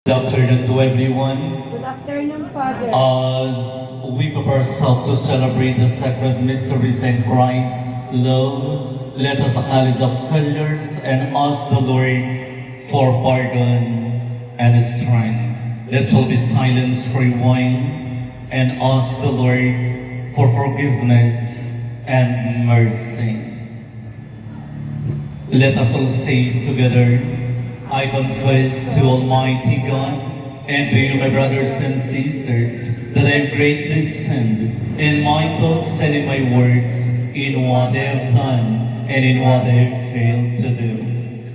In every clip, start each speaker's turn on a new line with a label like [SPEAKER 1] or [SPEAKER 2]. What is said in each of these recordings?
[SPEAKER 1] Good afternoon to everyone.
[SPEAKER 2] Good afternoon, Father.
[SPEAKER 1] As we prepare ourselves to celebrate the sacred mysteries in Christ, love, let us acknowledge our failures and ask the Lord for pardon and strength. Let's all be silent for a while and ask the Lord for forgiveness and mercy. Let us all say together, I confess to Almighty God and to you, my brothers and sisters, that I have greatly sinned in my thoughts and in my words, in what I have done and in what I have failed to do.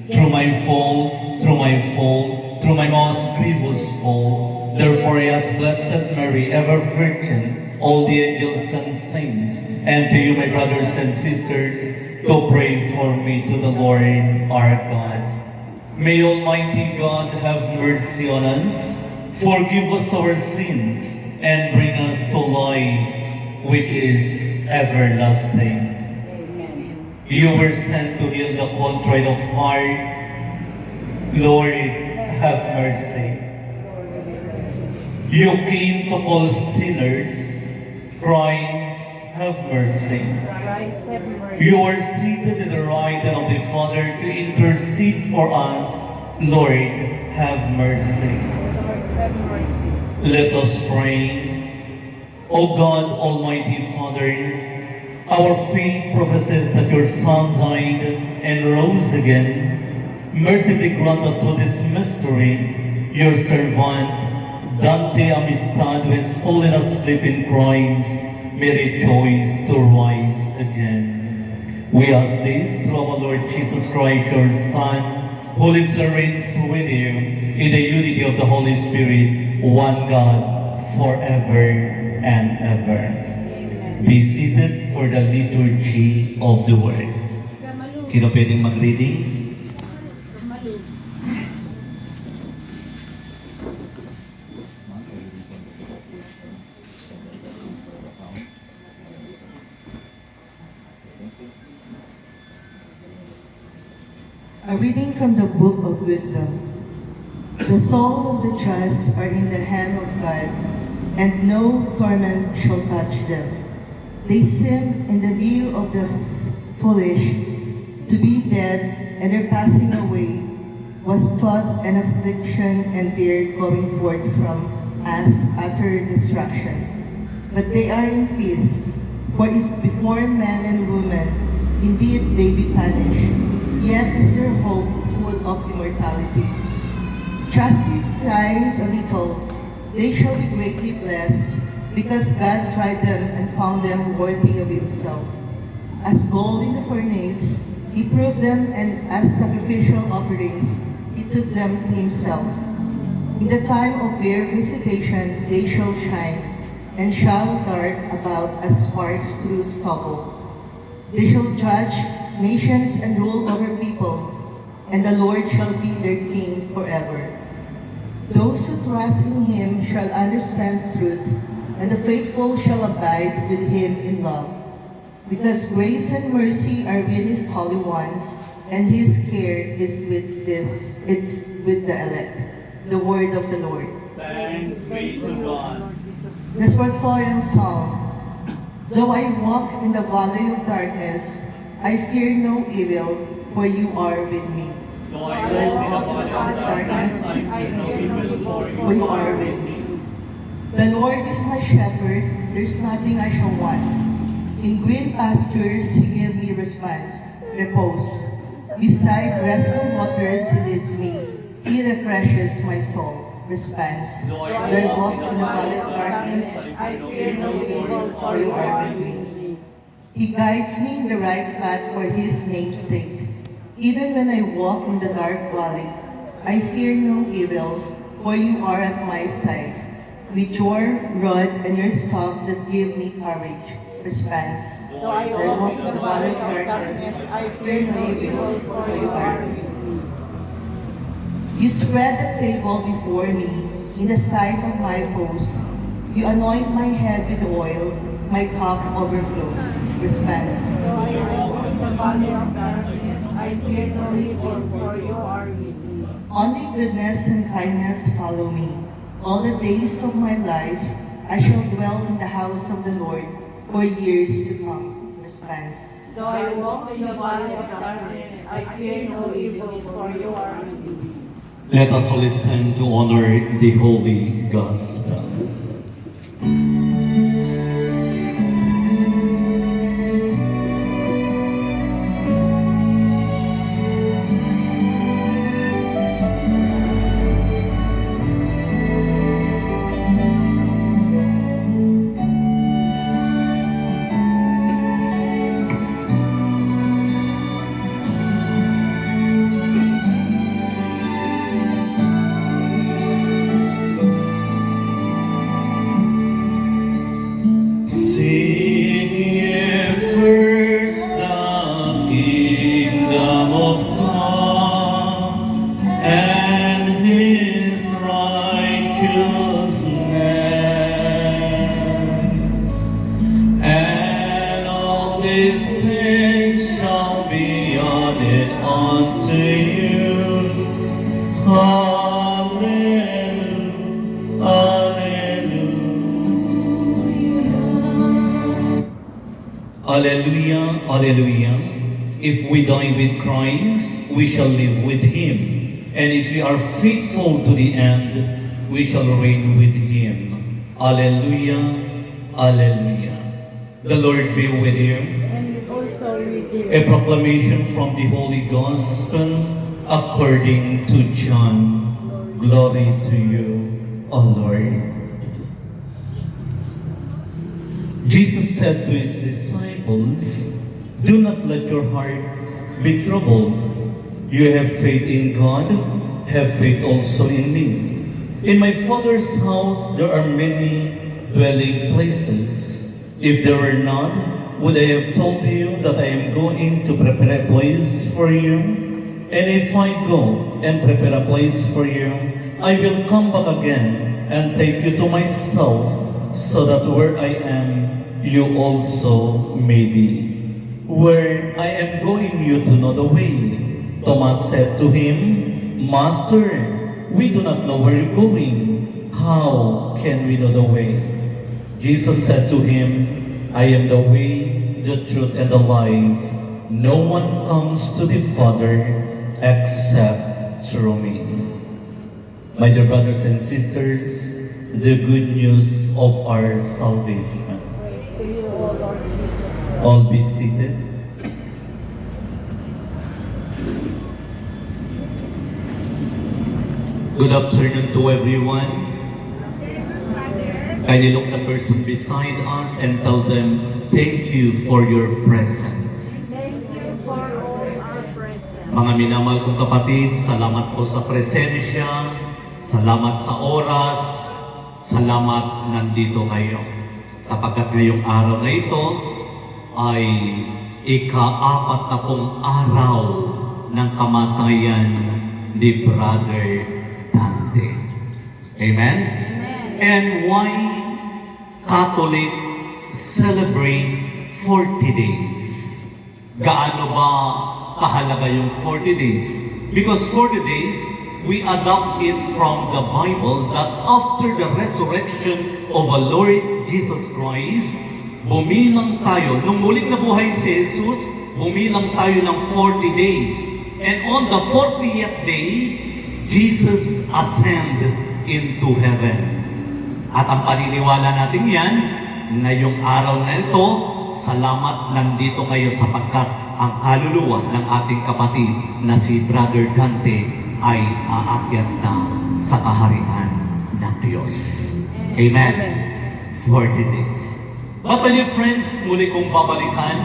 [SPEAKER 1] Through my fault, through my most grievous fault. Therefore I ask Blessed Mary, ever Virgin, all the angels and saints, and to you, my brothers and sisters, to pray for me to the Lord our God. May Almighty God have mercy on us, forgive us our sins, and bring us to life which is everlasting.
[SPEAKER 2] Amen.
[SPEAKER 1] You were sent to heal the contrite of heart. Lord, have mercy. You came to call sinners. Christ, have mercy.
[SPEAKER 2] Christ have mercy.
[SPEAKER 1] You are seated at the right hand of the Father to intercede for us. Lord, have mercy.
[SPEAKER 2] Lord, have mercy.
[SPEAKER 1] Let us pray. O God, Almighty Father, our faith professes that your Son died and rose again. Mercifully grant that through this mystery, your servant, Dante Amistad, who has fallen asleep in Christ, may rejoice to rise again. We ask this through our Lord Jesus Christ, your Son, who lives and reigns with you in the unity of the Holy Spirit, one God, forever and ever.
[SPEAKER 2] Amen.
[SPEAKER 1] Be seated for the liturgy of the Word.
[SPEAKER 2] Kamalu.
[SPEAKER 1] Sino pwedeng mag-reading?
[SPEAKER 2] Kamalu.
[SPEAKER 3] A reading from the Book of Wisdom. The soul of the just are in the hand of God, and no torment shall touch them. They seem, in the view of the foolish, to be dead, and their passing away was thought an affliction, and their going forth from us utter destruction. But they are in peace, for if before man and woman indeed they be punished, yet is their hope full of immortality. Chastise a little, they shall be greatly blessed, because God tried them and found them worthy of himself. As gold in the furnace, he proved them, and as sacrificial offerings, he took them to himself. In the time of their visitation, they shall shine, and shall dart about as sparks through stubble. They shall judge nations and rule over peoples, and the Lord shall be their king forever. Those who trust in him shall understand truth, and the faithful shall abide with him in love. Because grace and mercy are with his holy ones, and his care is with the elect. The word of the Lord.
[SPEAKER 1] Thanks be to God.
[SPEAKER 3] Responsorial Psalm. Though I walk in the valley of darkness, I fear no evil, for you are with me.
[SPEAKER 1] Though
[SPEAKER 3] I walk in the darkness,
[SPEAKER 1] I fear no evil,
[SPEAKER 3] for you are with me. The Lord is my shepherd, there's nothing I shall want. In green pastures he gives me repose. Beside restful waters he leads me. He refreshes my soul. Response. Though I walk in the valley of darkness,
[SPEAKER 2] I fear no evil,
[SPEAKER 3] for you are with me. He guides me in the right path for his name's sake. Even when I walk in the dark valley, I fear no evil, for you are at my side. With your rod and your staff that give me courage. Response.
[SPEAKER 2] Though I walk in the valley of darkness, I fear no evil, for you are with me.
[SPEAKER 3] You spread the table before me in the sight of my foes. You anoint my head with oil, my cup overflows. Response.
[SPEAKER 2] Though I walk in the valley of darkness, I fear no evil, for you are with me.
[SPEAKER 3] Only goodness and kindness follow me. All the days of my life, I shall dwell in the house of the Lord for years to come. Response.
[SPEAKER 2] Though I walk in the valley of darkness, I fear no evil, for you are with me.
[SPEAKER 1] Let us all stand to honor the Holy Gospel. Seek ye first the kingdom of God and His righteousness, and all these things shall be added unto you. Hallelujah. Hallelujah. Alleluia, Alleluia. If we die with Christ, we shall live with Him. And if we are faithful to the end, we shall reign with Him. Alleluia, Alleluia. The Lord be with you.
[SPEAKER 2] And also with you.
[SPEAKER 1] A proclamation from the Holy Gospel according to John. Glory to you, O Lord. Jesus said to His disciples, "Do not let your hearts be troubled. You have faith in God, have faith also in me. In my Father's house there are many dwelling places. If there were not, would I have told you that I am going to prepare a place for you? And if I go and prepare a place for you, I will come back again and take you to myself, so that where I am, you also may be. Where I am going, you to know the way." Thomas said to Him, "Master, we do not know where you're going. How can we know the way?" Jesus said to him, "I am the way, the truth, and the life. No one comes to the Father except through me." My dear brothers and sisters, the good news of our salvation.
[SPEAKER 2] Praise to you, O Lord Jesus.
[SPEAKER 1] All be seated. Good afternoon to everyone. Kindly look the person beside us and tell them, "Thank you for your presence."
[SPEAKER 2] Thank you for all our presence.
[SPEAKER 1] Mga minamahal kong kapatid, salamat po sa presensya, salamat sa oras, salamat nandito kayo. Sapagkat ngayong araw na ito ay ika-40 araw ng kamatayan ni Brother Dante. Amen? And why Catholic celebrate 40 days? Gaano ba kahalaga yung 40 days? Because 40 days, we adopt it from the Bible that after the resurrection of our Lord Jesus Christ, bumilang tayo. Nung muling nabuhay si Jesus, bumilang tayo ng 40 days. And on the 40th day, Jesus ascended into heaven. At ang paniniwala natin yan, ngayong araw na ito, salamat nandito kayo sapagkat ang kaluluwa ng ating kapatid na si Brother Dante ay aakyat na sa kaharian ng Diyos. Amen. 40 days. But my dear friends, muli kong babalikan,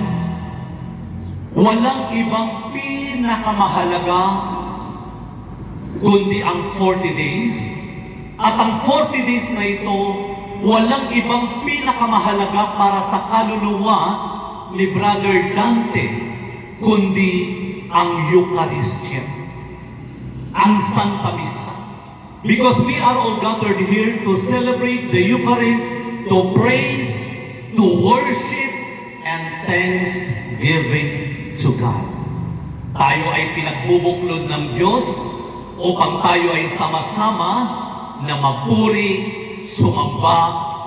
[SPEAKER 1] walang ibang pinakamahalaga kundi ang 40 days. At ang 40 days na ito, walang ibang pinakamahalaga para sa kaluluwa ni Brother Dante, kundi ang Eucharistia, ang Santa Misa. Because we are all gathered here to celebrate the Eucharist, to praise, to worship, and thanksgiving to God. Tayo ay pinagbubuklod ng Diyos upang tayo ay sama-sama na magpuri, sumamba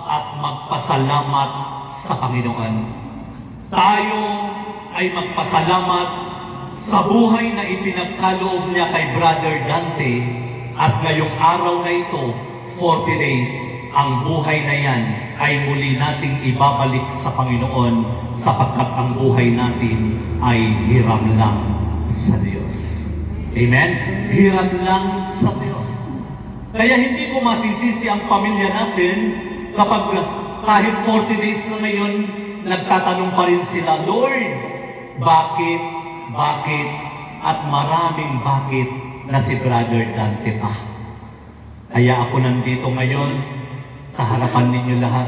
[SPEAKER 1] at magpasalamat sa Panginoon. Tayo ay magpasalamat sa buhay na ipinagkaloob niya kay Brother Dante at ngayong araw na ito, 40 days, ang buhay na yan ay muli nating ibabalik sa Panginoon sapagkat ang buhay natin ay hiram lang sa Diyos. Amen? Hiram lang sa Diyos. Kaya hindi ko masisisi ang pamilya natin kapag kahit 40 days na ngayon, nagtatanong pa rin sila, Lord, bakit, at maraming bakit na si Brother Dante pa. Kaya ako nandito ngayon sa harapan ninyo lahat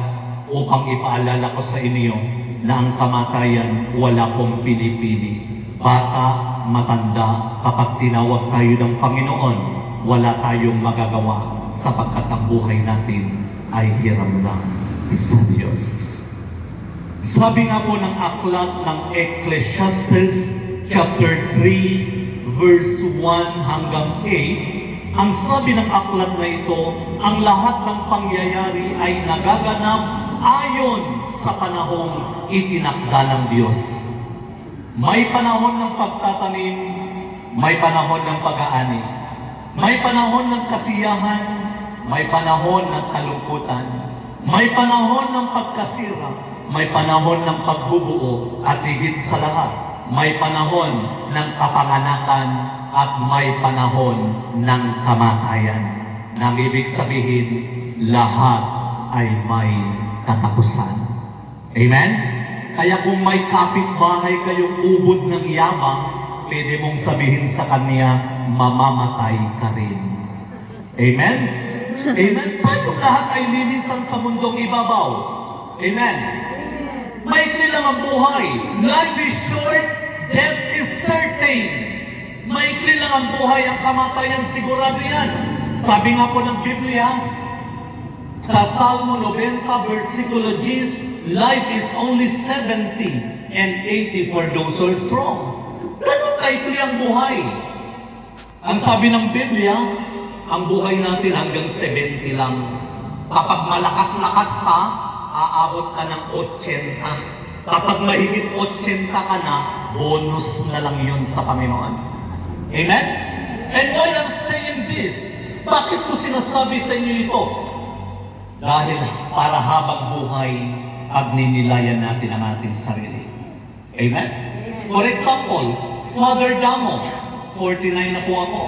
[SPEAKER 1] upang ipaalala ko sa inyo na ang kamatayan wala pong pinipili. Bata, matanda, kapag tinawag tayo ng Panginoon, wala tayong magagawa sapagkat ang buhay natin ay hiram lang sa Diyos. Sabi nga po ng aklat ng Ecclesiastes chapter 3 verse 1 hanggang 8, ang sabi ng aklat na ito, ang lahat ng pangyayari ay nagaganap ayon sa panahong itinakda ng Diyos. May panahon ng pagtatanim, may panahon ng pag-aani, may panahon ng kasiyahan, may panahon ng kalungkutan, may panahon ng pagkasira, may panahon ng pagbubuo, at higit sa lahat, may panahon ng kapanganakan at may panahon ng kamatayan. Nang ibig sabihin, lahat ay may katapusan. Amen? Kaya kung may kapitbahay kayong ubod ng yabang, pwede mong sabihin sa kanya, mamamatay ka rin. Amen? Amen? Tayong lahat ay lilisan sa mundong ibabaw. Amen? Maikli lang ang buhay. Life is short, death is certain. Maikli lang ang buhay, ang kamatayan sigurado yan. Sabi nga po ng Biblia, sa Salmo 90, versikulo 10, life is only 70 and 80 for those who are strong. Ganun kaikli ang buhay. Ang sabi ng Biblia, ang buhay natin hanggang 70 lang. Kapag malakas-lakas ka, aabot ka ng 80. Kapag mahigit 80 ka na, bonus na lang yun sa Panginoon. Amen? And why I'm saying this? Bakit ko sinasabi sa inyo ito? Dahil para habang buhay, pagninilayan natin ang ating sarili. Amen? For example, Father Damo, 49 na po ako.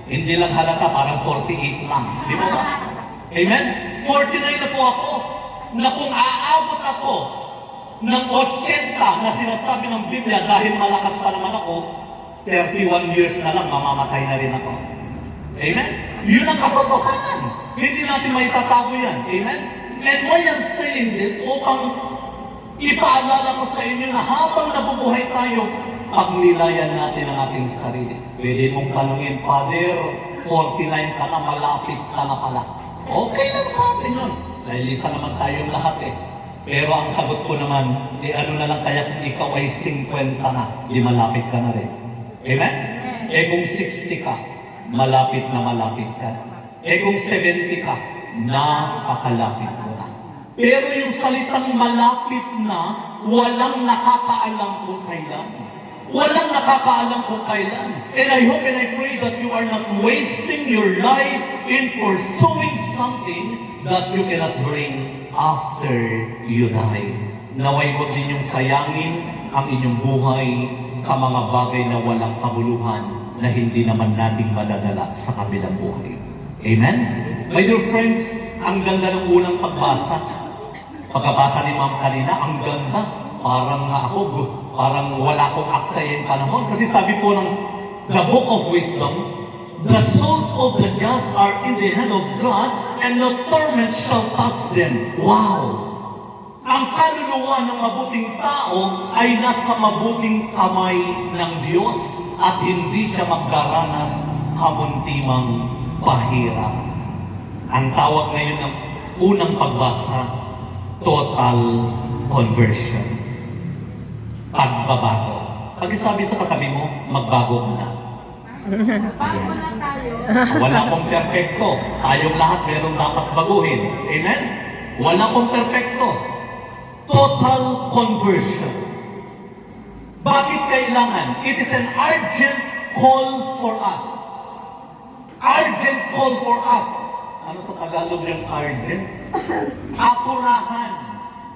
[SPEAKER 1] Hindi lang halata, parang 48 lang. Di ba ba? Amen? 49 na po ako. Na kung aabot ako ng 80 na sinasabi ng Biblia dahil malakas pa naman ako, 31 years na lang, mamamatay na rin ako. Amen? Yun ang katotohanan. Hindi natin maitatago yan. Amen? And why I'm saying this, upang ipaalala ko sa inyo na habang nabubuhay tayo, pagnilayan natin ang ating sarili. Pwede mong tanungin, Father, 49 ka na, malapit ka na pala. Okay lang sa akin yun. Nailisa naman tayong lahat eh. Pero ang sagot ko naman, ano na lang kaya kung ikaw ay 50 na, di malapit ka na rin. Amen? Kung 60 ka, malapit ka. Kung 70 ka, napakalapit mo na. Pero yung salitang malapit na, walang nakakaalam kung kailan. Walang nakakaalam kung kailan. And I hope and I pray that you are not wasting your life in pursuing something that you cannot bring after you die. Naway huwag ninyong sayangin ang inyong buhay sa mga bagay na walang kabuluhan na hindi naman nating madadala sa kabilang buhay. Amen? My dear friends, ang ganda ng unang pagbasa. Pagkabasa ni Ma'am kanina, ang ganda. Parang wala akong aksayin panahon. Kasi sabi po ng the Book of Wisdom, the souls of the just are in the hand of God, and no torment shall touch them. Wow! Ang kaluluwa ng mabuting tao ay nasa mabuting kamay ng Diyos at hindi siya magdaranas kamuntimang pahirap. Ang tawag ngayon ng unang pagbasa, total conversion. Pagbabago. Pag sabi sa katabi mo, magbago ka na.
[SPEAKER 2] Bago na tayo.
[SPEAKER 1] Wala akong perfecto. Tayong lahat meron dapat baguhin. Amen? Wala akong perfecto. Total conversion. Bakit kailangan? It is an urgent call for us. Urgent call for us. Ano sa Tagalog yung urgent? Apurahan.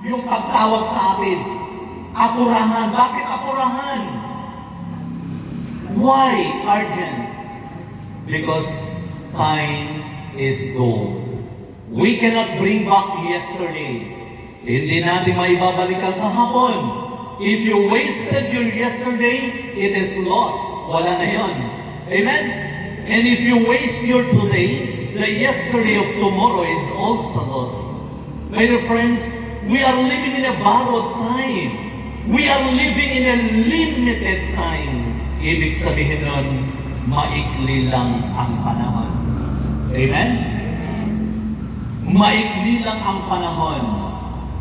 [SPEAKER 1] Yung pagtawag sa atin. Apurahan. Bakit apurahan? Why urgent? Because time is gold. We cannot bring back yesterday. Hindi natin maibabalik ang kahapon. If you wasted your yesterday, it is lost. Wala na yun. Amen? And if you waste your today, the yesterday of tomorrow is also lost. My dear friends, we are living in a borrowed time. We are living in a limited time. Ibig sabihin nun, maikli lang ang panahon. Amen? Maikli lang ang panahon.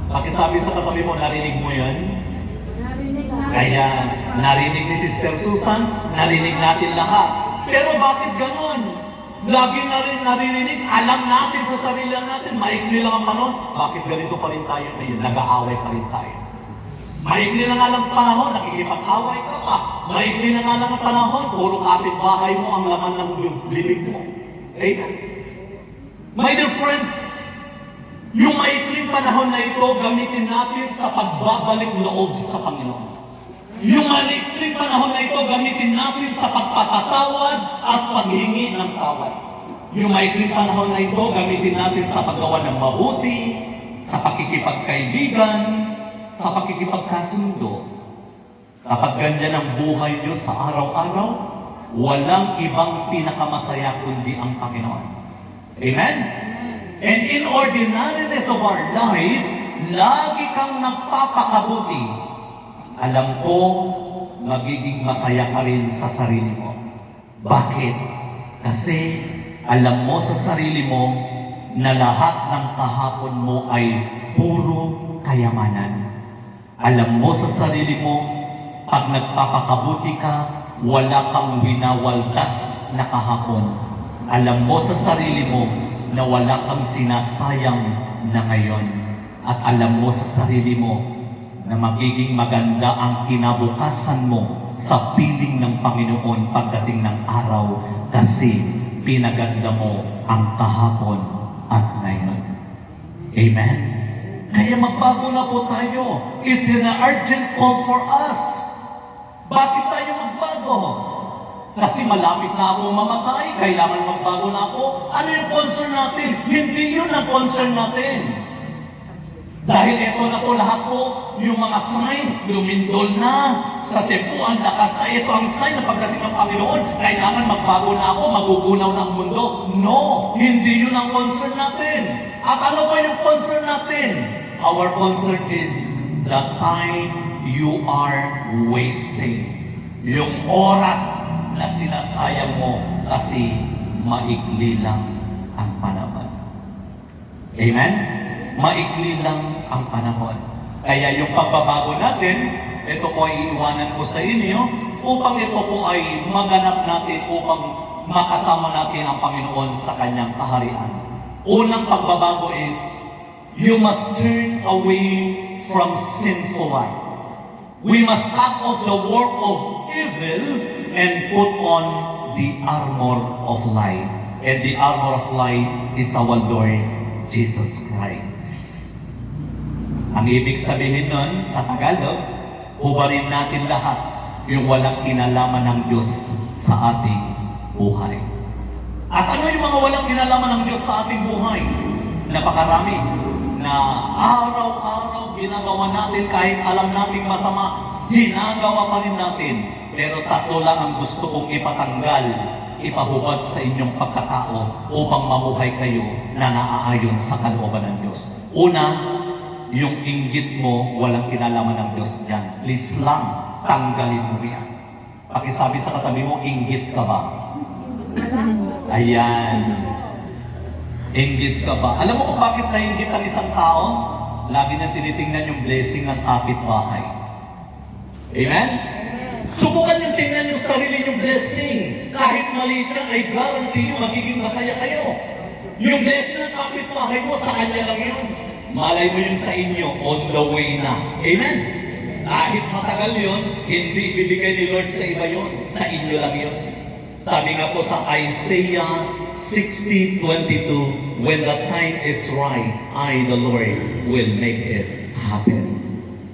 [SPEAKER 1] Pakisabi sa katabi mo, narinig mo yan?
[SPEAKER 2] Narinig na.
[SPEAKER 1] Kaya narinig ni Sister Susan, narinig natin lahat. Pero bakit ganun? Lagi na rin naririnig, alam natin sa sarili natin, maikli lang ang panahon. Bakit ganito pa rin tayo ngayon? Nag-aaway pa rin tayo. Maikli na nga lang panahon, nakikipag-away ka pa. Maikli na nga lang ang panahon, puro kapitbahay mo ang laman ng bibig mo. Amen? My dear friends, yung maikling panahon na ito, gamitin natin sa pagbabalik loob sa Panginoon. Yung maikling panahon na ito, gamitin natin sa pagpapatawad at paghingi ng tawad. Yung maikling panahon na ito, gamitin natin sa paggawa ng mabuti, sa pakikipagkaibigan, sa pakikipagkasundo. Kapag ganyan ang buhay nyo sa araw-araw, walang ibang pinakamasaya kundi ang Panginoon. Amen? And in ordinariness of our life, lagi kang nagpapakabuti. Alam ko, magiging masaya ka rin sa sarili mo. Bakit? Kasi alam mo sa sarili mo na lahat ng kahapon mo ay puro kayamanan. Alam mo sa sarili mo, pag nagpapakabuti ka, wala kang winawaldas na kahapon. Alam mo sa sarili mo na wala kang sinasayang na ngayon. At alam mo sa sarili mo na magiging maganda ang kinabukasan mo sa piling ng Panginoon pagdating ng araw kasi pinaganda mo ang kahapon at ngayon. Amen? Kaya magbago na po tayo. It's an urgent call for us. Bakit tayo magbago? Kasi malapit na akong mamatay, kailangan magbago na ako. Ano yung concern natin? Hindi yun ang concern natin. Dahil ito na po lahat po, yung mga sign, lumindol na sa Cebu, ang lakas na ito ang sign na pagdating ng Panginoon, kailangan magbago na ako, magugunaw na ang mundo. No, hindi yun ang concern natin. At ano ba yung concern natin? Our concern is the time you are wasting. Yung oras na sinasayang mo kasi maikli lang ang panahon. Amen? Maikli lang ang panahon. Kaya yung pagbabago natin, ito po ay iiwanan ko sa inyo upang ito po ay maganap natin upang makasama natin ang Panginoon sa kanyang kaharian. Unang pagbabago is, you must turn away from sinful life. We must cut off the work of evil and put on the armor of light. And the armor of light is our Lord Jesus Christ. Ang ibig sabihin nun sa Tagalog, hubarin natin lahat yung walang kinalaman ng Diyos sa ating buhay. At ano yung mga walang kinalaman ng Diyos sa ating buhay? Napakarami na araw-araw ginagawa natin kahit alam nating masama, ginagawa pa rin natin. Pero tatlo lang ang gusto kong ipatanggal, ipahubad sa inyong pagkatao upang mamuhay kayo na naaayon sa kalooban ng Diyos. Una, yung inggit mo, walang kinalaman ng Diyos dyan. Please lang, tanggalin mo yan. Pakisabi sa katabi mo, inggit ka ba? Ayan. Inggit ka ba? Alam mo kung bakit nainggit ang isang tao? Lagi na tinitingnan yung blessing ng kapitbahay. Amen? Subukan yung tingnan yung sarili yung blessing. Kahit maliit yan, ay guarantee nyo, magiging masaya kayo. Yung blessing ng kapitbahay mo, sa kanya lang yun. Malay mo yun sa inyo, on the way na. Amen? Kahit matagal yun, hindi bibigay ni Lord sa iba yun. Sa inyo lang yun. Sabi nga po sa Isaiah 60:22, when the time is right, I, the Lord, will make it happen.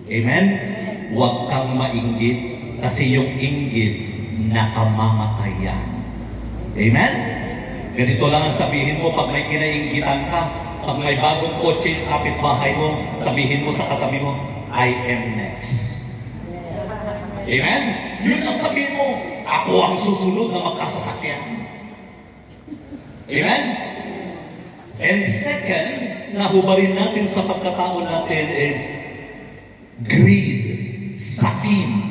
[SPEAKER 1] Amen? Huwag kang mainggit kasi yung inggit nakamamatay yan. Amen? Ganito lang ang sabihin mo pag may kinainggitan ka, pag may bagong kotse yung kapitbahay mo, sabihin mo sa katabi mo, I am next. Amen? Yun ang sabihin mo, ako ang susunod na magkasasakyan. Amen? And second, nahubarin natin sa pagkatao natin is greed, sakim.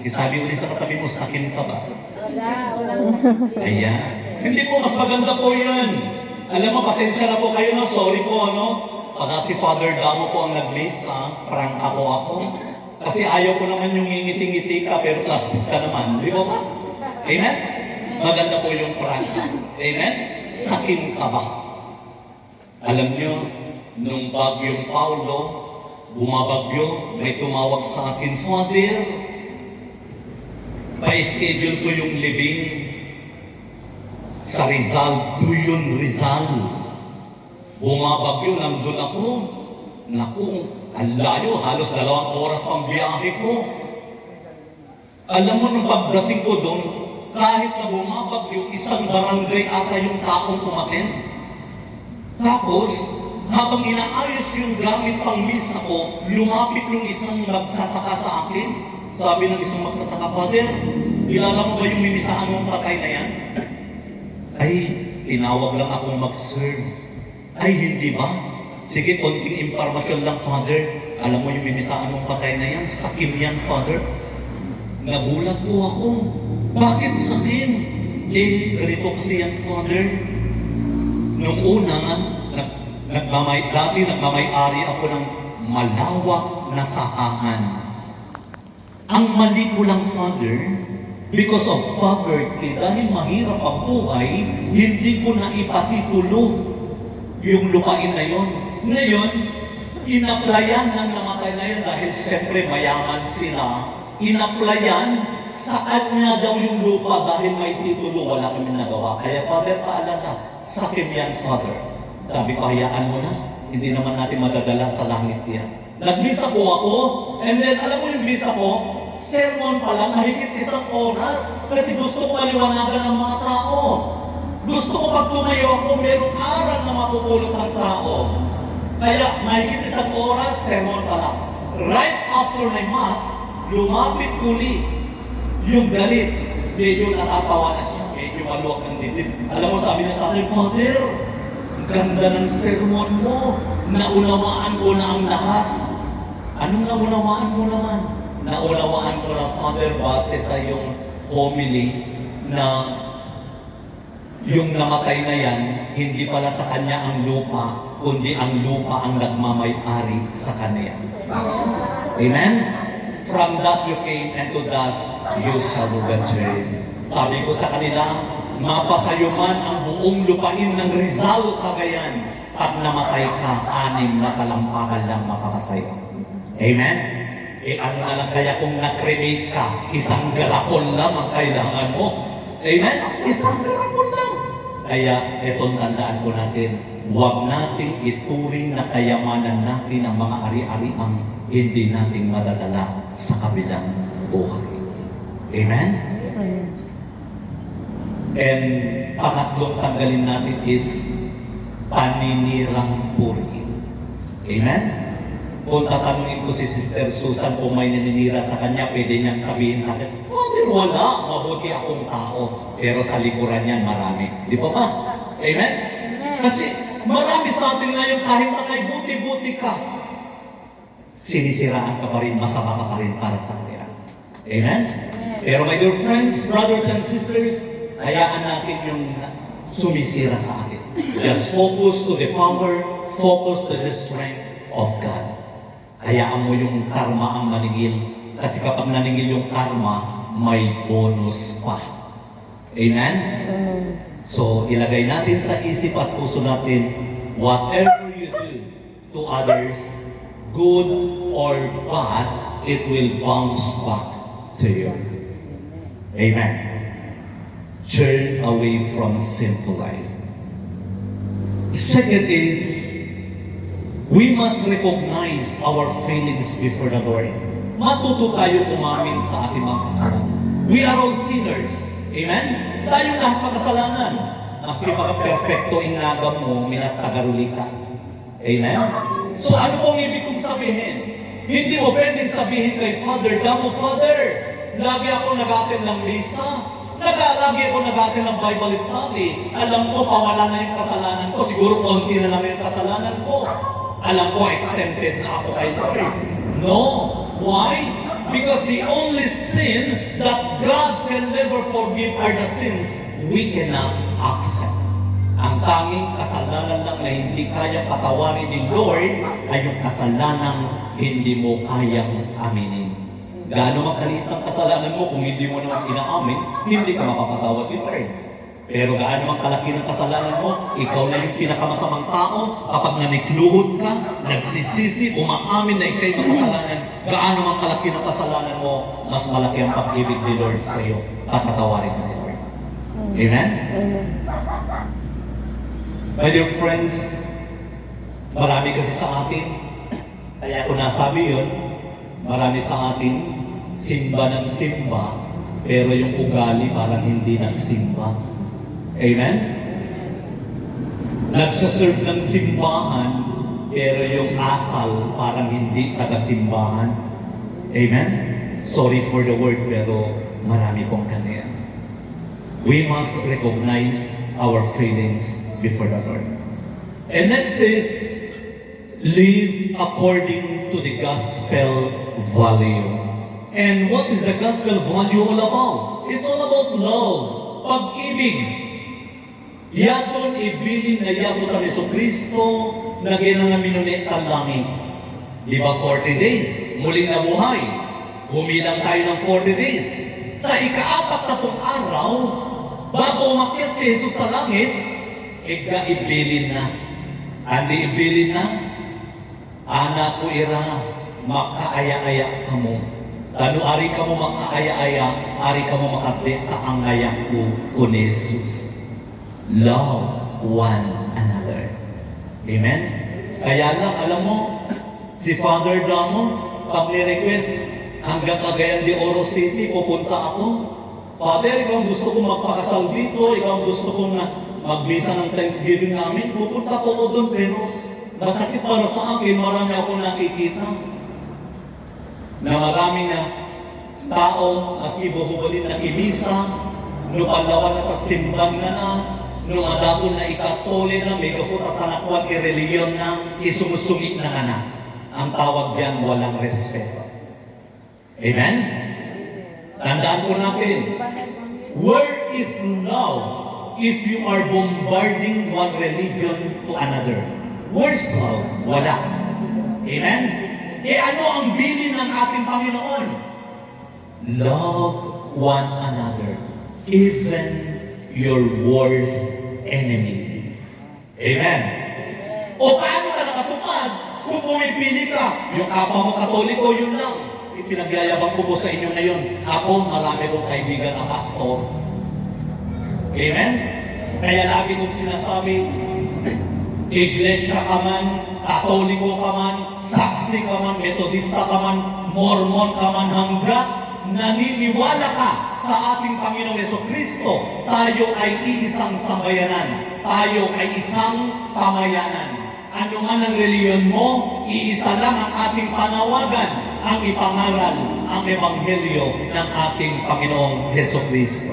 [SPEAKER 1] Sabi ulit sa katabi mo, sakim ka ba? Ayan. Hindi po, mas maganda po yan. Alam mo, pasensya na po kayo, no? Sorry po, ano? Pagka si Father Damo po ang nag-miss, prank ako. Kasi ayaw ko naman yung ngingiti-ngiti ka, pero plastic ka naman. Di ba ba? Amen? Maganda po yung prank. Amen? Sakim ka ba? Alam nyo, nung bagyong Paulo, bumabagyo, may tumawag sa akin, Father, pa-schedule ko yung libing sa Rizal, Duyon Rizal. Bumabagyo, nandun ako. Naku, ang layo, halos 2 oras pang biyahe ko. Alam mo, nung pagdating ko doon, kahit na bumabagyo, isang barangay ata yung taong tumatin. Tapos, habang inaayos yung gamit pang misa ko, lumapit yung isang magsasaka sa akin. Sabi ng isang magsasaka, Father, kilala mo ba yung mimisaan mong patay na yan? Ay, tinawag lang akong mag-serve. Ay, hindi ba? Sige, konting impormasyon lang, Father. Alam mo yung mimisaan mong patay na yan? Sakim yan, Father. Nagulat po ako. Bakit sakim? Ganito kasi yan, Father. Nung una, dati nagmamay-ari ako ng malawak na sakahan. Ang mali ko lang, Father, because of poverty, dahil mahirap ang buhay, hindi ko na ipatitulo yung lupain na yon. Ngayon, inaplayan ng namatay na yun dahil siyempre mayaman sila. Inaplayan sa kanya daw yung lupa dahil may titulo, wala kami nagawa. Kaya, Father, paalala, sakim yan, Father. Sabi ko, hayaan mo na. Hindi naman natin madadala sa langit yan. Nagbisa po ako, and then, alam mo yung bisa ko, sermon pa lang, mahigit 1 oras, kasi gusto ko maliwanagan ng mga tao. Gusto ko pag tumayo ako, merong aral na mapupulot ng tao. Kaya, mahigit 1 oras, sermon pa lang. Right after my mass, lumapit uli yung galit. Medyo natatawa na siya, medyo maluwag ng dibdib. Alam mo, sabi niya sa akin, Father, ganda ng sermon mo, naunawaan ko na ang lahat. Anong naunawaan mo naman? Naunawaan ko na, Father, base sa yung homily na yung namatay na yan, hindi pala sa kanya ang lupa, kundi ang lupa ang nagmamay-ari sa kanya. Amen? From dust you came, and to dust you shall return. Sabi ko sa kanila, mapasayo man ang buong lupain ng Rizal, Cagayan, pag namatay ka, 6 na talampakan lang mapapasayo. Amen? Ano na lang kaya kung na-cremate ka, 1 garapon lang ang kailangan mo. Amen? 1 garapon lang. Kaya, etong tandaan ko natin, huwag nating ituring na kayamanan natin ang mga ari-ariang hindi nating madadala sa kabilang buhay. Amen? And pangatlong tanggalin natin is paninirang puri. Amen? Kung tatanungin ko si Sister Susan kung may naninira sa kanya, pwede niyang sabihin sa akin, Father, wala, mabuti akong tao. Pero sa likuran niyan, marami. Di ba ba? Amen? Kasi marami sa atin ngayon, kahit na may buti-buti ka, sinisiraan ka pa rin, masama ka pa rin para sa kanila. Amen? Pero my dear friends, brothers and sisters, hayaan natin yung sumisira sa atin. Just focus to the power, focus to the strength of God. Hayaan mo yung karma ang maningil. Kasi kapag naningil yung karma, may bonus pa. Amen? So, ilagay natin sa isip at puso natin, whatever you do to others, good or bad, it will bounce back to you. Amen. Turn away from sinful life. Second is, we must recognize our failings before the Lord. Matuto tayo umamin sa ating mga kasalanan. We are all sinners. Amen? Tayo lahat makasalanan. Maski pagka-perfecto ingagam mo, minatagaruli ka. Amen? So ano pong ibig kong sabihin? Hindi mo pwedeng sabihin kay Father, Damo Father, lagi ako nag-attend ng misa. Lagi ako nag-attend ng Bible study. Alam ko, pawala na yung kasalanan ko. Siguro konti na lang yung kasalanan ko. Alam ko, exempted na ako kay Lord. No. Why? Because the only sin that God can never forgive are the sins we cannot accept. Ang tanging kasalanan lang na hindi kayang patawarin ni Lord ay yung kasalanang hindi mo kayang aminin. Gaano magkaliit ang kasalanan mo kung hindi mo naman inaamin, hindi ka mapapatawad ni Lord. Pero gaano mang kalaki ng kasalanan mo, ikaw na yung pinakamasamang tao, kapag nanikluhod ka, nagsisisi, umaamin na ikay makasalanan, gaano mang kalaki ng kasalanan mo, mas malaki ang pag-ibig ni Lord sa iyo, patatawarin ka ni Lord. Amen?
[SPEAKER 2] Amen.
[SPEAKER 1] My dear friends, marami kasi sa atin, kaya ko nasabi yun, marami sa atin, simba ng simba, pero yung ugali parang hindi nagsimba. Amen? Nagsaserve ng simbahan, pero yung asal parang hindi taga-simbahan. Amen? Sorry for the word, pero marami pong kanya. We must recognize our failings before the Lord. And next is, live according to the gospel value. And what is the gospel value all about? It's all about love, pag-ibig. Yaton ibilin na yato kami sa Kristo na ginangaminunit ang langit. Di ba 40 days? Muling nabuhay. Humilang tayo ng 40 days. Sa ika-4 na pong araw, bago umakyat si Jesus sa langit, ibilin na. Andi ibilin na, anak ko ira, makaaya-aya ka mo. Tano ari ka mo makaaya-aya, ari ka mo makadeta ang ngayak ko kun Jesus. Love one another. Amen? Kaya lang, alam mo, si Father Damo, pag ni-request, hanggang Cagayan de Oro City, pupunta ako. Father, ikaw gusto kong magpakasal dito, ikaw gusto kong magbisa ng Thanksgiving namin, pupunta po ko doon, pero masakit para sa akin, marami akong nakikita. Na marami na tao, as ibuhubalin na ibisa, nupalawan na tasimban na, nung adakon na ikatole na, may gafot at tanakwan, ireliyon na, isumusungit na nga na. Ang tawag diyan, walang respeto. Amen? Tandaan po natin, where is love if you are bombarding one religion to another? Where's love? Wala. Amen? Ano ang bilin ng ating Panginoon? Love one another, even your worst enemy. Amen? O paano ka nakatupad kung pumipili ka? Yung kapwa mo Katoliko, yun lang. Ipinagyayabang ko po sa inyo ngayon. Ako, marami kong kaibigan na pastor. Amen? Kaya lagi kong sinasabi, Iglesia ka man, Katoliko ka man, Saksi ka man, Metodista ka man, Mormon ka man, hanggat naniniwala ka sa ating Panginoong Jesucristo, tayo ay iisang sambayanan. Tayo ay isang pamayanan. Ano man ang reliyon mo, iisa lang ang ating panawagan, ang ipangaral, ang ebanghelyo ng ating Panginoong Jesucristo.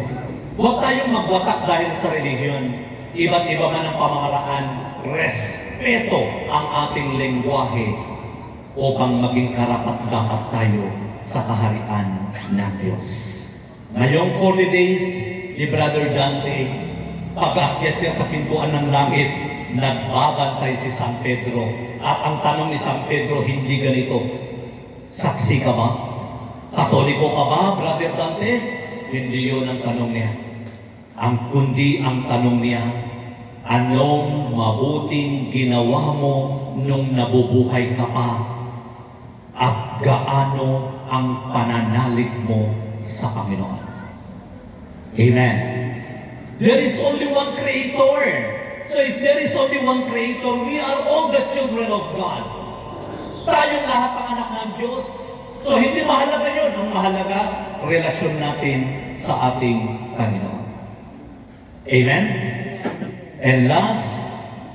[SPEAKER 1] Huwag tayong magwatak dahil sa reliyon. Iba't iba man ang pamamaraan, respeto ang ating lengguwahe upang maging karapat-dapat tayo sa kaharian ng Diyos. Ngayong 40 days ni Brother Dante, pag-akyat niya sa pintuan ng langit, nagbabantay si San Pedro. At ang tanong ni San Pedro, hindi ganito, saksi ka ba? Katoliko ka ba, Brother Dante? Hindi yun ang tanong niya. Kundi ang tanong niya, anong mabuting ginawa mo nung nabubuhay ka pa? At gaano ang pananalig mo sa Panginoon? Amen. There is only one Creator. So if there is only one Creator, we are all the children of God. Tayong lahat ang anak ng Diyos. So hindi mahalaga yun. Ang mahalaga, relasyon natin sa ating Panginoon. Amen? And last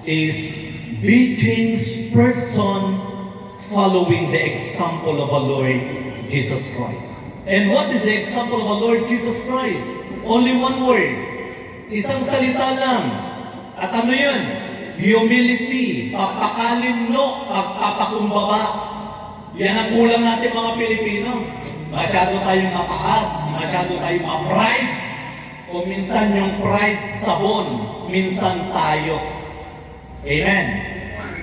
[SPEAKER 1] is be changed person following the example of our Lord Jesus Christ. And what is the example of our Lord Jesus Christ? Only one word. Isang salita lang. At ano yun? Humility, pagpakalimno, pagpapakumbaba. Yan ang kulang natin mga Pilipino. Masyado tayong mataas, masyado tayong ma-pride. O minsan yung pride sabon, minsan tayo. Amen.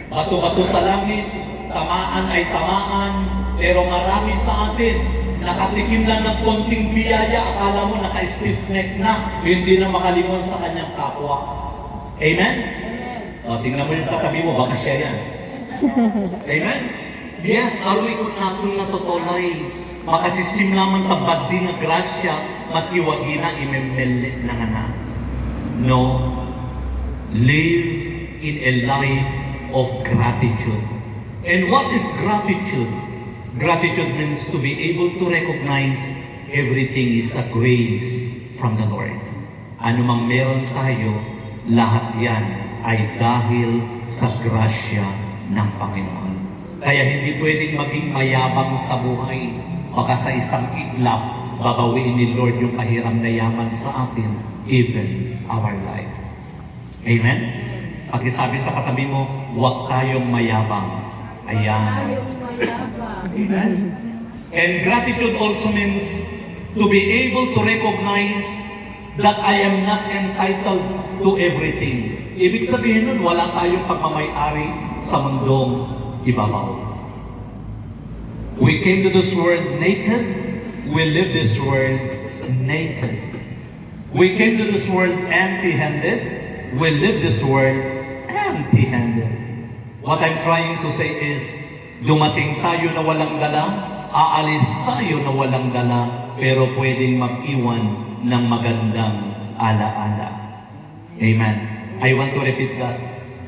[SPEAKER 1] Bato-bato sa langit, tamaan ay tamaan, pero marami sa atin, nakatikim lang ng konting biyaya, akala mo naka-stiff neck na, hindi na makalimon sa kanyang kapwa. Amen? O, tingnan mo yung katabi mo, baka siya yan. Amen? Yes, aroy ko natin natutulay. Makasisimlaman tabad din ang grasya, mas iwagi na imemelit na nga na. No, live in a life of gratitude. And what is gratitude? Gratitude means to be able to recognize everything is a grace from the Lord. Ano mang meron tayo, lahat yan ay dahil sa grasya ng Panginoon. Kaya hindi pwedeng maging mayabang sa buhay. Baka sa isang iglap, babawiin ni Lord yung pahiram na yaman sa atin, even our life. Amen? Pag-isabi sa katabi mo, huwag tayong mayabang. Ayan. Amen? And gratitude also means to be able to recognize that I am not entitled to everything. Ibig sabihin nun, wala tayong pagmamayari sa mundong ibabaw. We came to this world naked, we live this world naked. We came to this world empty-handed, we live this world empty-handed. What I'm trying to say is, dumating tayo na walang dala, aalis tayo na walang dala, pero pwedeng mag-iwan ng magandang alaala. Amen. I want to repeat that.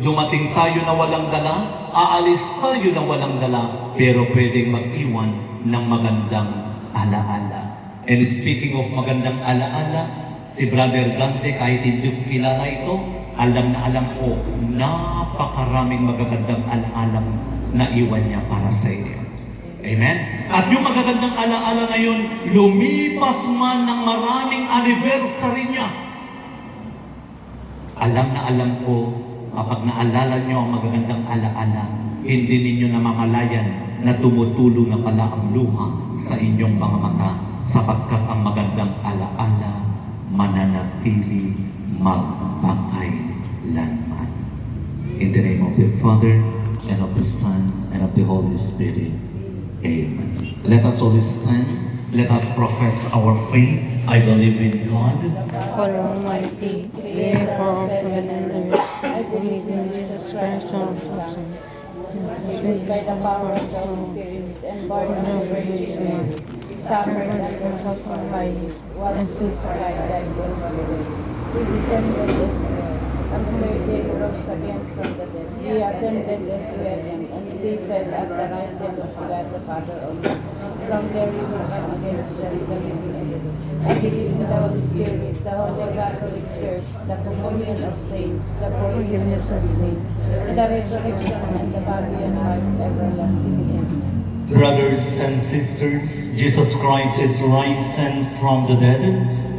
[SPEAKER 1] Dumating tayo na walang dala, aalis tayo na walang dala, pero pwedeng mag-iwan ng magandang alaala. And speaking of magandang alaala, si Brother Dante, kahit hindi ko kilala ito, alam na alam ko, napakaraming magagandang alaala na iwan niya para sa iyo. Amen? At yung magagandang alaala na yun, lumipas man ng maraming anniversary niya. Alam na alam ko, kapag naalala niyo ang magagandang alaala, hindi ninyo namamalayan na tumutulo na pala ang luha sa inyong mga mata, sapagkat ang magandang alaala mananatili magpakailanman. In the name of the Father, and of the Son, and of the Holy Spirit. Amen. Let us all stand. Let us profess our faith. I believe in God,
[SPEAKER 2] Father Almighty, creator for all heaven and earth. I believe in Jesus Christ, our Father. Conceived by the power of the Holy Spirit and born of the Virgin Mary. Suffered and crucified, was crucified, died, was buried. He descended into hell. On the third day he rose again from the dead. He ascended into heaven and seated at the right hand of God the Father Almighty. From there he will come again to judge the living and the dead. I believe in the Holy Spirit, the Holy Catholic Church, the communion of saints, the forgiveness of sins, the resurrection and the body and life everlasting. Amen.
[SPEAKER 1] brothers and sisters, Jesus Christ is risen from the dead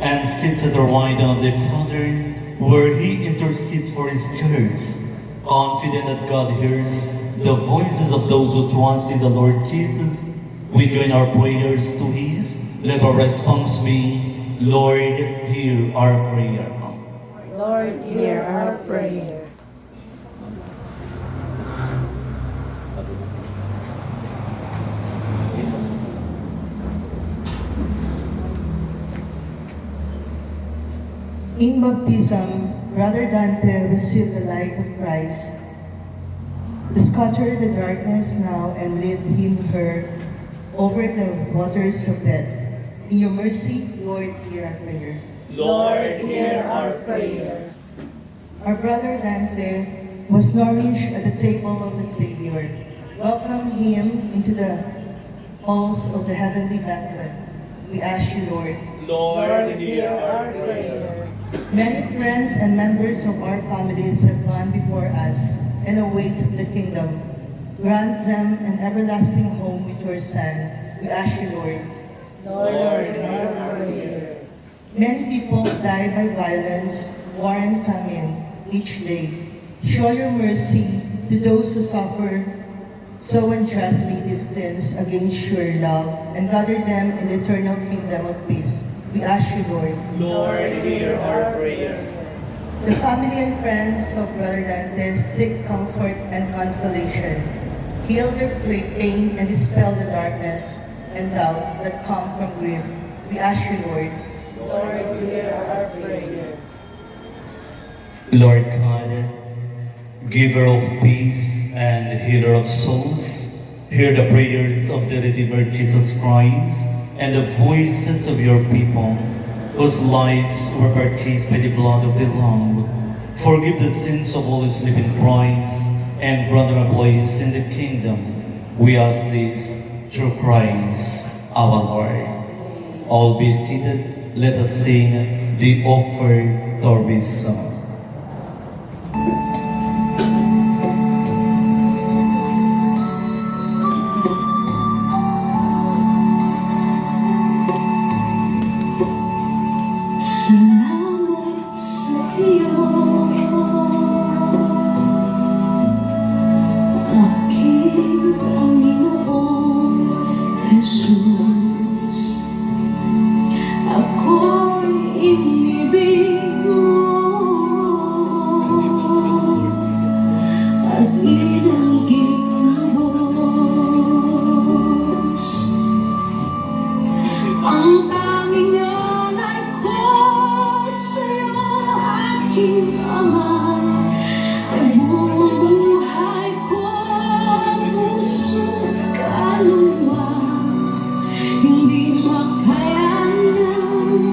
[SPEAKER 1] and sits at the right hand of the Father, where he intercedes for his church, confident that God hears the voices of those who trust in the Lord Jesus. We join our prayers to his. Let our response be, Lord, hear our prayer.
[SPEAKER 2] Lord, hear our prayer.
[SPEAKER 3] In baptism, Brother Dante received the light of Christ. Scatter the darkness now and lead him her over the waters of death. In your mercy, Lord, hear our prayers.
[SPEAKER 1] Lord, hear our prayers.
[SPEAKER 3] Our brother Dante was nourished at the table of the Savior. Welcome him into the halls of the heavenly banquet. We ask you, Lord.
[SPEAKER 1] Lord, hear our prayer.
[SPEAKER 3] Many friends and members of our families have gone before us and await the kingdom. Grant them an everlasting home with your Son. We ask you, Lord.
[SPEAKER 1] Lord, hear our prayer.
[SPEAKER 3] Many people die by violence, war, and famine each day. Show your mercy to those who suffer so unjustly these sins against your love and gather them in the eternal kingdom of peace. We ask you, Lord.
[SPEAKER 1] Lord, hear our prayer.
[SPEAKER 3] The family and friends of Brother Dante seek comfort and consolation. Heal their pain and dispel the darkness and doubt that come from grief. We ask you, Lord.
[SPEAKER 1] Lord, hear our prayer. Lord God, giver of peace and healer of souls, hear the prayers of the Redeemer Jesus Christ and the voices of your people, whose lives were purchased by the blood of the Lamb. Forgive the sins of all who sleep in Christ and grant them a place in the kingdom. We ask this through Christ our Lord. All be seated. Let us sing the offertory song.
[SPEAKER 2] Salamat sa iyo, aking Panginoong Jesus. Ako'y inibig mo at inanggit lubos. Ang tanging alay ko sa'yo, aking Ama, ay buong buhay ko, puso, kaluluwa. Hindi makayanan,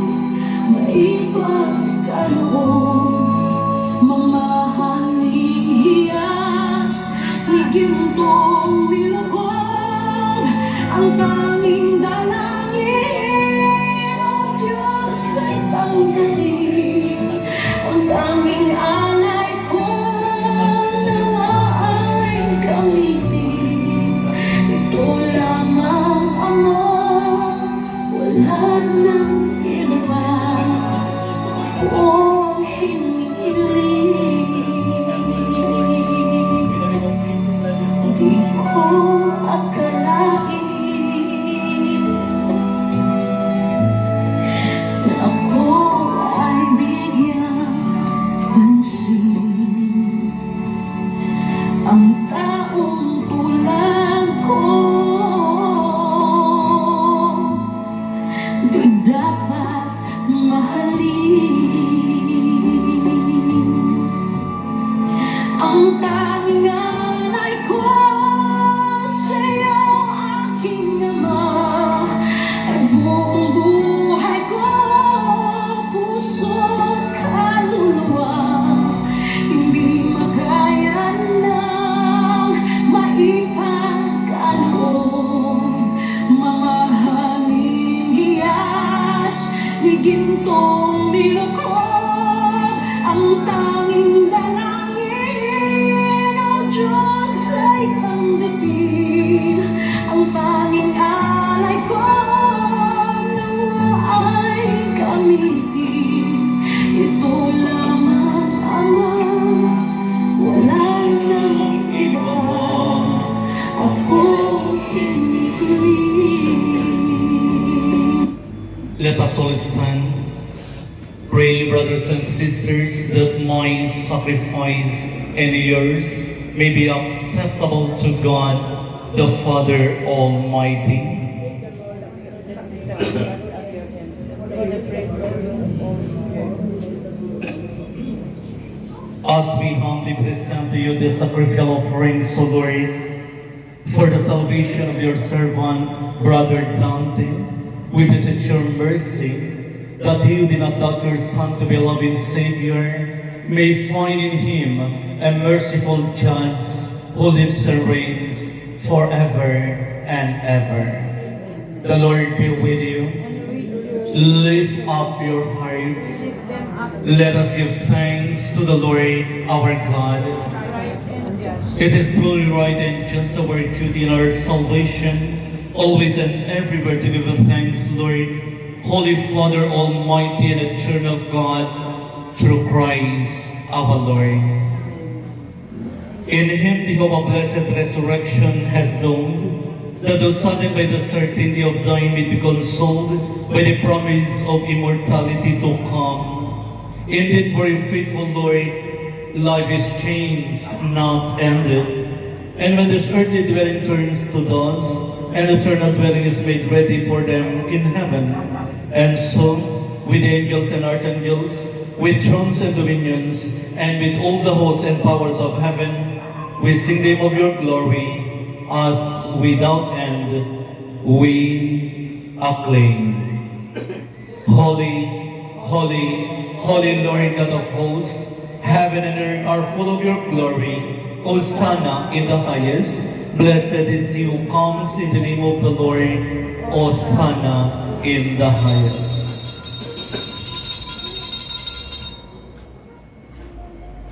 [SPEAKER 2] maipagkaloob, mamahaling hiyas, ni gintong nilugod, ang tanging dalangin, o Diyos ay tanggapin, ang tanging alay ko, nawa ay gamitin. Ito lamang, Ama, wala nang iba akong hinihiling. Di ko akalain na ako ay bigyang pansin. Ang taong tulad ko di dapat mahalin. Ang tanging alay ko sa'yo, aking Ama, ay buong buhay ko, puso, kaluluwa. Hindi makayan ng maipagkaloob, mamahaling hiyas, ni gintong nilukod, ang tanging dalangin, o Diyos ay tanggapin, ang tanging alay ko, nawa ay gamitin. Ito lamang, Ama, wala nang iba akong hinihiling.
[SPEAKER 1] Let us all stand. Pray, brothers and sisters, that my sacrifice and yours may be acceptable to God, the Father Almighty. As we humbly present to you the sacrificial offerings, O Lord, for the salvation of your servant, Brother Dante, we beseech your mercy, that he who did not doubt your Son to be a loving Savior, may find in him a merciful judge who lives and reigns forever and ever. The Lord be with you. Lift up your hearts. Let us give thanks to the Lord our God. It is truly right and just our duty in our salvation, always and everywhere to give thanks, Lord, Holy Father, Almighty and eternal God, through Christ our Lord. In him the hope of blessed resurrection has dawned, that those saddened by the certainty of dying may be consoled by the promise of immortality to come. Indeed, for a faithful Lord, life is changed, not ended. And when this earthly dwelling turns to dust, an eternal dwelling is made ready for them in heaven. And so, with the angels and archangels, with thrones and dominions, and with all the hosts and powers of heaven, we sing the hymn of your glory, as without end we acclaim. Holy, holy, holy Lord God of hosts, heaven and earth are full of your glory. Hosanna in the highest. Blessed is he who comes in the name of the Lord. Hosanna in the highest.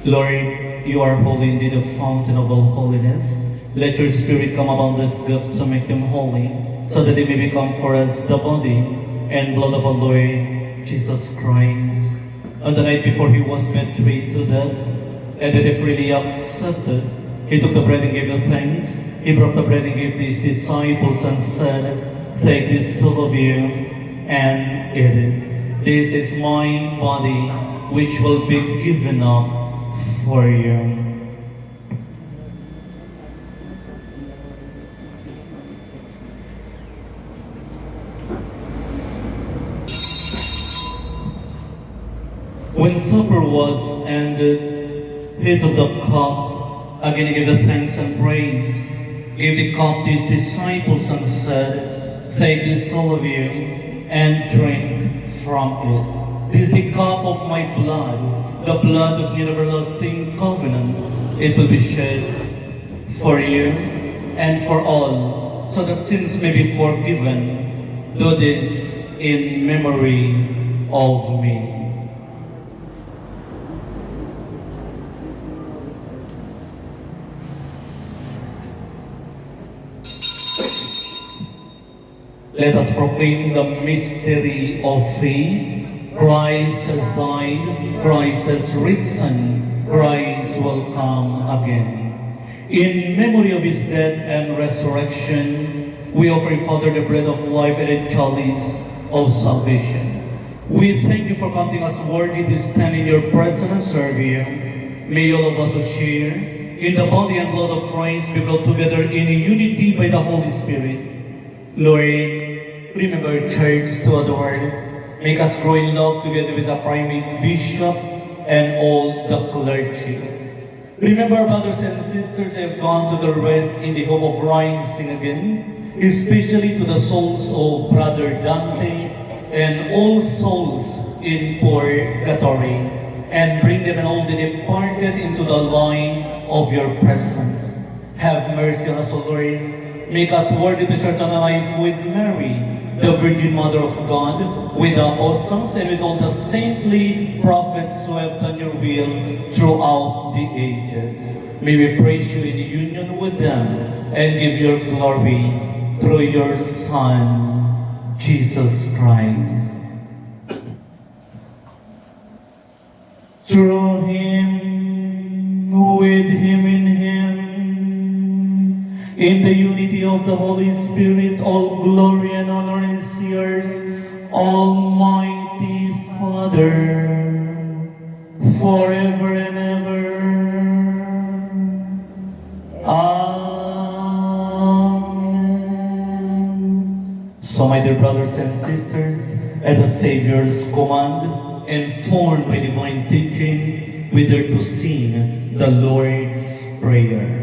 [SPEAKER 1] Lord, you are holy indeed, the fountain of all holiness. Let your Spirit come upon this gift to make them holy, so that they may become for us the body and blood of our Lord Jesus Christ. On the night before he was betrayed to death, and that he freely accepted, he took the bread and gave you thanks. He broke the bread and gave to his disciples and said, "Take this, all of you, and eat it. This is my body, which will be given up for you." When supper was ended, he took the cup, again he gave the thanks and praise, gave the cup to his disciples and said, "Take this, all of you, and drink from it. This is the cup of my blood, the blood of the everlasting covenant. It will be shed for you and for all, so that sins may be forgiven. Do this in memory of me." Let us proclaim the mystery of faith. Christ has died, Christ has risen, Christ will come again. In memory of his death and resurrection, we offer, Father, the bread of life and the chalice of salvation. We thank you for counting us worthy to stand in your presence and serve you. May all of us who share in the body and blood of Christ be brought together in unity by the Holy Spirit. Lord, remember our church to adore. Make us grow in love together with the primate bishop and all the clergy. Remember our brothers and sisters who have gone to their rest in the hope of rising again, especially to the souls of Brother Dante and all souls in purgatory, and bring them and all the departed into the light of your presence. Have mercy on us, O Lord. Make us worthy to share eternal life with Mary, the Virgin Mother of God, with the apostles and with all the saintly prophets who have done your will throughout the ages. May we praise you in union with them and give your glory through your Son, Jesus Christ. Through him, with him, in the unity of the Holy Spirit, all glory and honor is yours, Almighty Father, forever and ever. Amen. So, my dear brothers and sisters, at the Savior's command, informed by divine teaching, we dare to sing the Lord's Prayer.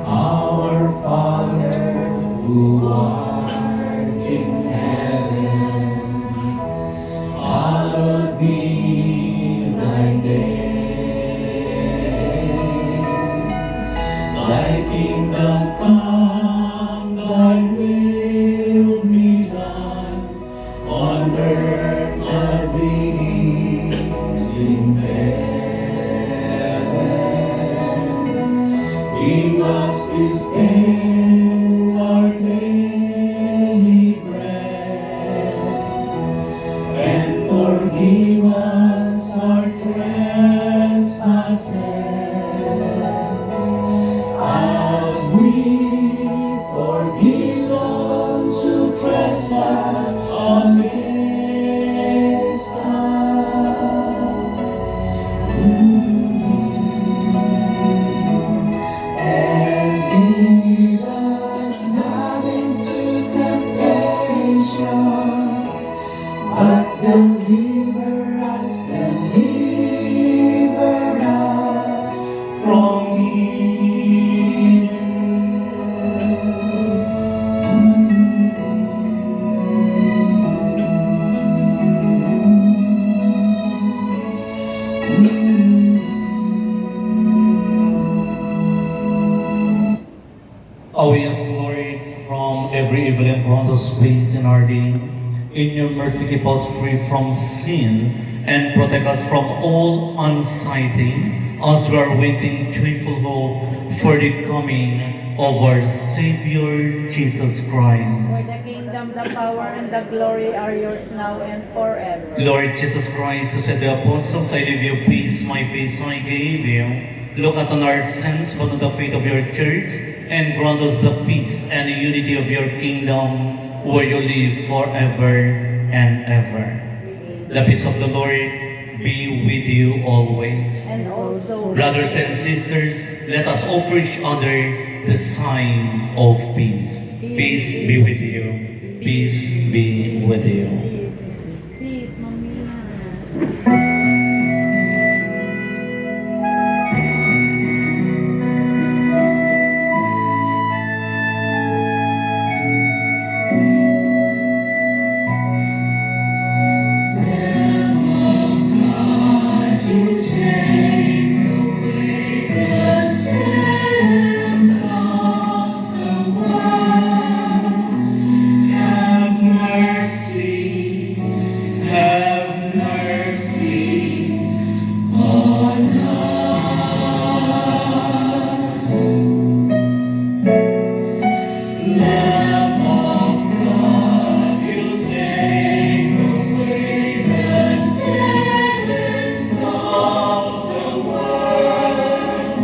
[SPEAKER 4] Our Father, who art in heaven, hallowed be thy name. Thy kingdom come, thy will be done, on earth as it is in heaven. Give us this day our daily bread, and forgive us our trespasses, as we forgive those who trespass against us. And lead us not into temptation, but deliver us from
[SPEAKER 1] Oh yes, Lord, from every evil and groundless space in our day, in your mercy keep us free from sin and protect us from all anxiety as we are waiting joyful hope for the coming of our Savior Jesus
[SPEAKER 5] For
[SPEAKER 1] Christ.
[SPEAKER 5] the kingdom, the power, and the glory are yours now and forever.
[SPEAKER 1] Lord Jesus Christ, who said to the apostles, I leave you peace, my peace I give you. Look not on our sins, but on the faith of your church, and grant us the peace and the unity of your kingdom, where you live forever and ever. The peace of the Lord be with you always.
[SPEAKER 5] And also,
[SPEAKER 1] Brothers and sisters, let us offer each other the sign of peace. Peace be with you. Peace be with you.
[SPEAKER 5] please, Mamina.
[SPEAKER 4] have mercy, have mercy on us. Lamb of God, you take away the sins of the world.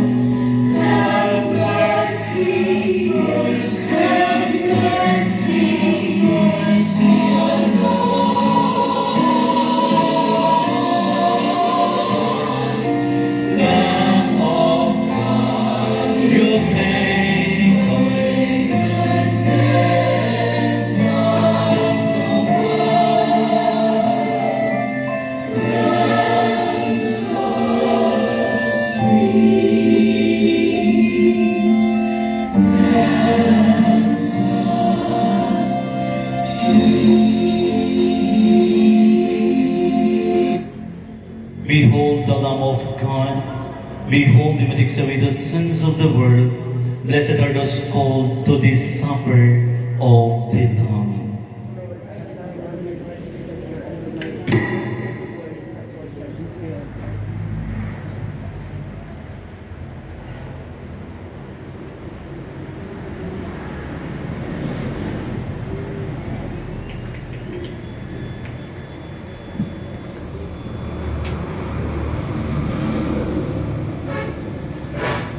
[SPEAKER 4] Have mercy, mercy, mercy, mercy on us. Lamb of God, you take away the sins of the world. Grant us peace. Grant us
[SPEAKER 1] Behold the Lamb of God. Behold him who takes away the sins of the world. Blessed are those called to this supper of the Lamb.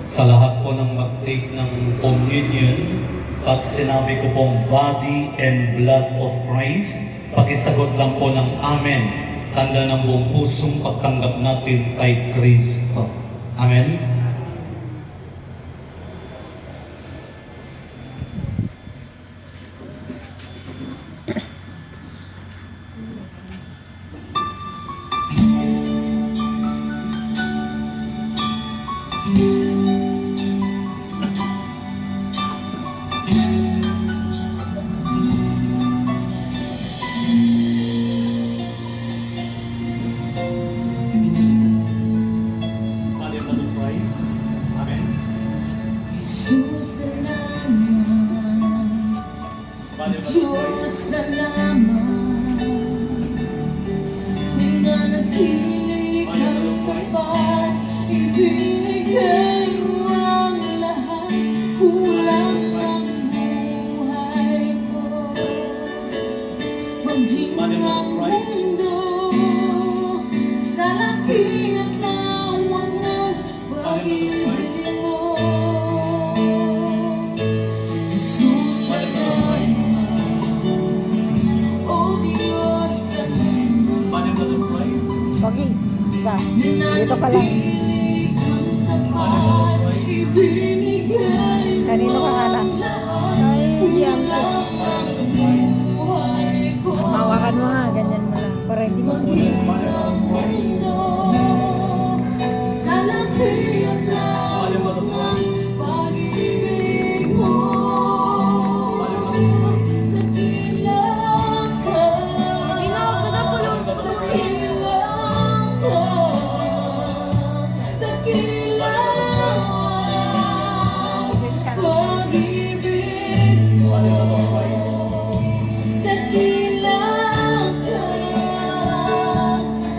[SPEAKER 1] Sa lahat po ng mag-take ng communion, pag sinabi ko pong body and blood of Christ, pakisagot lang po ng Amen tanda ng buong pusong pagtanggap natin kay Kristo. Amen? Father, Mother, Christ. Amen?
[SPEAKER 4] Jesus, salamat.
[SPEAKER 1] Father, Mother,
[SPEAKER 4] Diyos, salamat. Nananatili kang tapat, ibinigay mo ang lahat, kulang ang buhay ko. Maging ang mundo sa laki at lawak ng pag-ibig mo. Jesus, salamat. O Diyos, salamat.
[SPEAKER 1] Father, Mother, Christ.
[SPEAKER 2] Pogi, dito ka lang.
[SPEAKER 4] Nananatili kang tapat, ibinigay mo
[SPEAKER 2] Kanino ka anak?
[SPEAKER 4] ang lahat, kulang ang buhay ko.
[SPEAKER 2] Hawakan mo ha, ganyan mo lang. Para hindi mo
[SPEAKER 4] Maging ang mundo sa laki at lawak ng pag-ibig mo. Dakilang ka, dakilang ka, dakilang pag-ibig mo. Dakilang ka,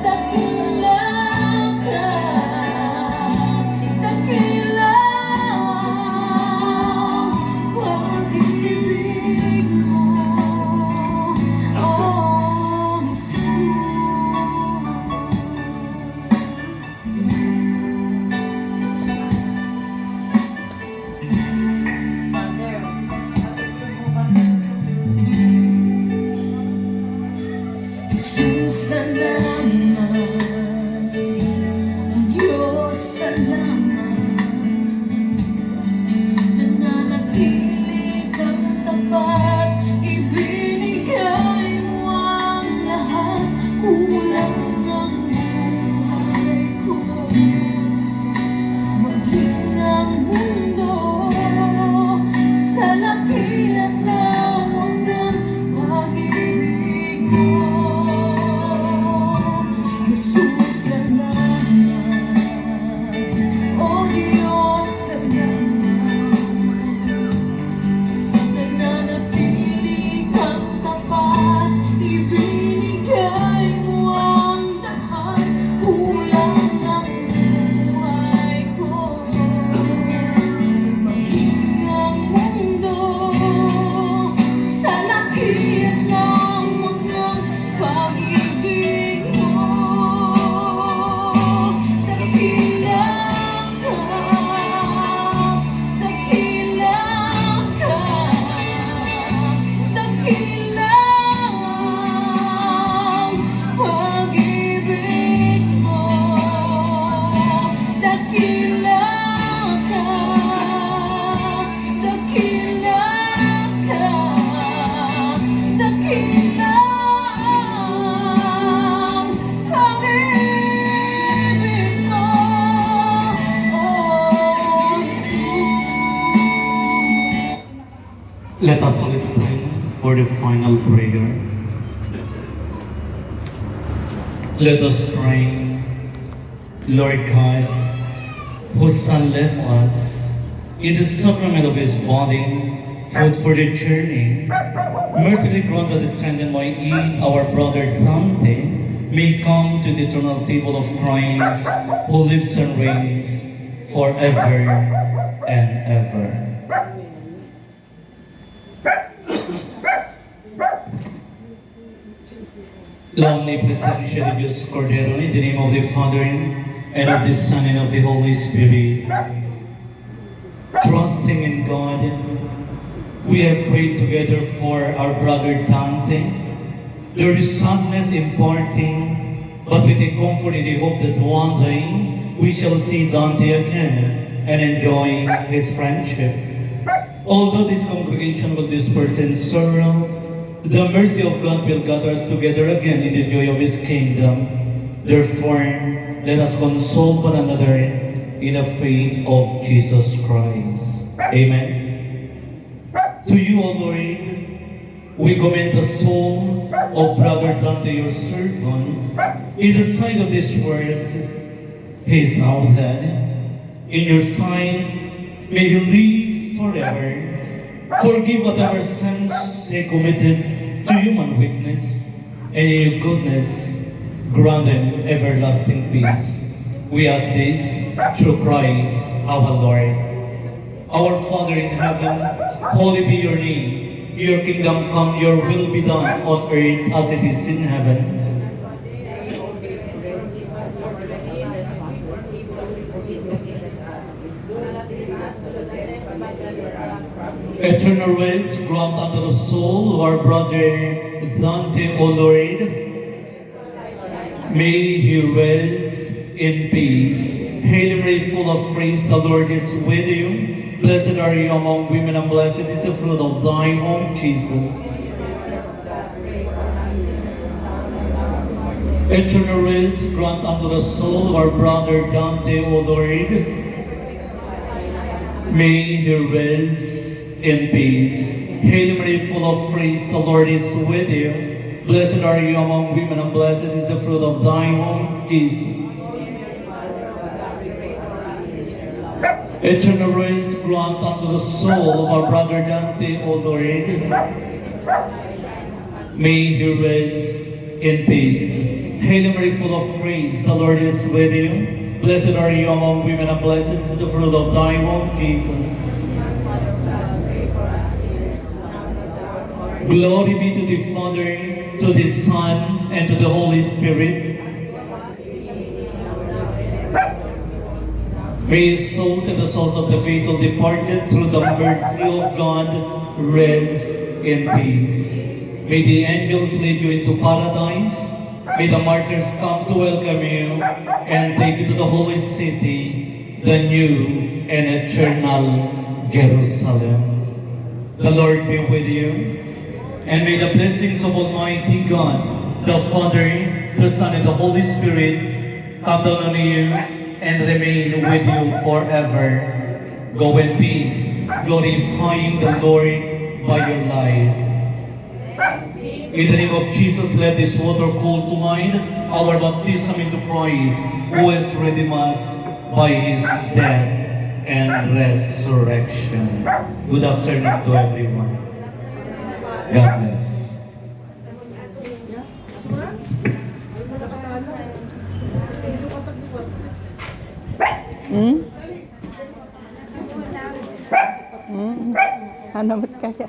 [SPEAKER 4] dakilang ka, dakilang pag-ibig mo. Oh, Jesus, salamat. Diyos, salamat. Nananatili kang tapat, ibinigay mo ang lahat, kulang ang buhay ko. Maging ang mundo sa laki at lawak ng pag-ibig mo. Jesus, salamat. O Diyos, salamat. Nananatili kang tapat, ibinigay mo ang lahat, kulang ang buhay ko. Maging ang mundo sa laki at lawak ng pag-ibig mo. Dakilang ka, dakilang ka, dakilang pag-ibig mo. Dakilang ka, dakilang ka, dakilang pag-ibig mo. Oh, Jesus.
[SPEAKER 1] Let us all stand for the final prayer. Let us pray, Lord God, whose Son left us in the sacrament of His body, food for the journey, mercifully grant that the strengthened by it, our brother Dante may come to the eternal table of Christ, who lives and reigns forever and ever. La omnipresencia de Dios Cordero, in the name of the Father, and of the Son, and of the Holy Spirit. Trusting in God, we have prayed together for our brother Dante. There is sadness imparting but we take comfort in the hope that one day we shall see Dante again and enjoy his friendship. Although this congregation will disperse in sorrow, the mercy of God will gather us together again in the joy of His kingdom. Therefore, let us console one another in the faith of Jesus Christ. Amen. To you, O Lord, we commend the soul of Brother Dante, your servant, in the sight of this world. He is now dead. In your sight, may he live forever. Forgive whatever sins he committed to human weakness, and in your goodness, grant him everlasting peace. We ask this through Christ our Lord. Our Father in heaven, holy be your name. Your kingdom come, your will be done on earth as it is in heaven. Eternal rest grant unto the soul of our brother Dante, O Lord. May he rest in peace. Hail Mary, full of grace, the Lord is with you. Blessed are you among women, and blessed is the fruit of thy womb, Jesus. Eternal rest grant unto the soul of our brother Dante, O Lord. May he rest in peace. Hail Mary, full of grace, the Lord is with you. Blessed are you among women, and blessed is the fruit of thy womb, Jesus. Eternal rest grant unto the soul of our brother Dante, O Lord. May he rest in peace. Hail Mary, full of grace, the Lord is with you. Blessed are you among women, and blessed is the fruit of thy womb, Jesus. Glory be to the Father, to the Son, and to the Holy Spirit. May his souls and the souls of the faithful departed through the mercy of God rest in peace. May the angels lead you into paradise. May the martyrs come to welcome you and take you to the holy city, the new and eternal Jerusalem. The Lord be with you. And may the blessings of Almighty God, the Father, the Son, and the Holy Spirit come down on you and remain with you forever. Go in peace, glorifying the Lord by your life. In the name of Jesus, let this water call to mind our baptism into Christ, who has redeemed us by His death and resurrection. Good afternoon to everyone. God bless.
[SPEAKER 2] Ano ba't kaya?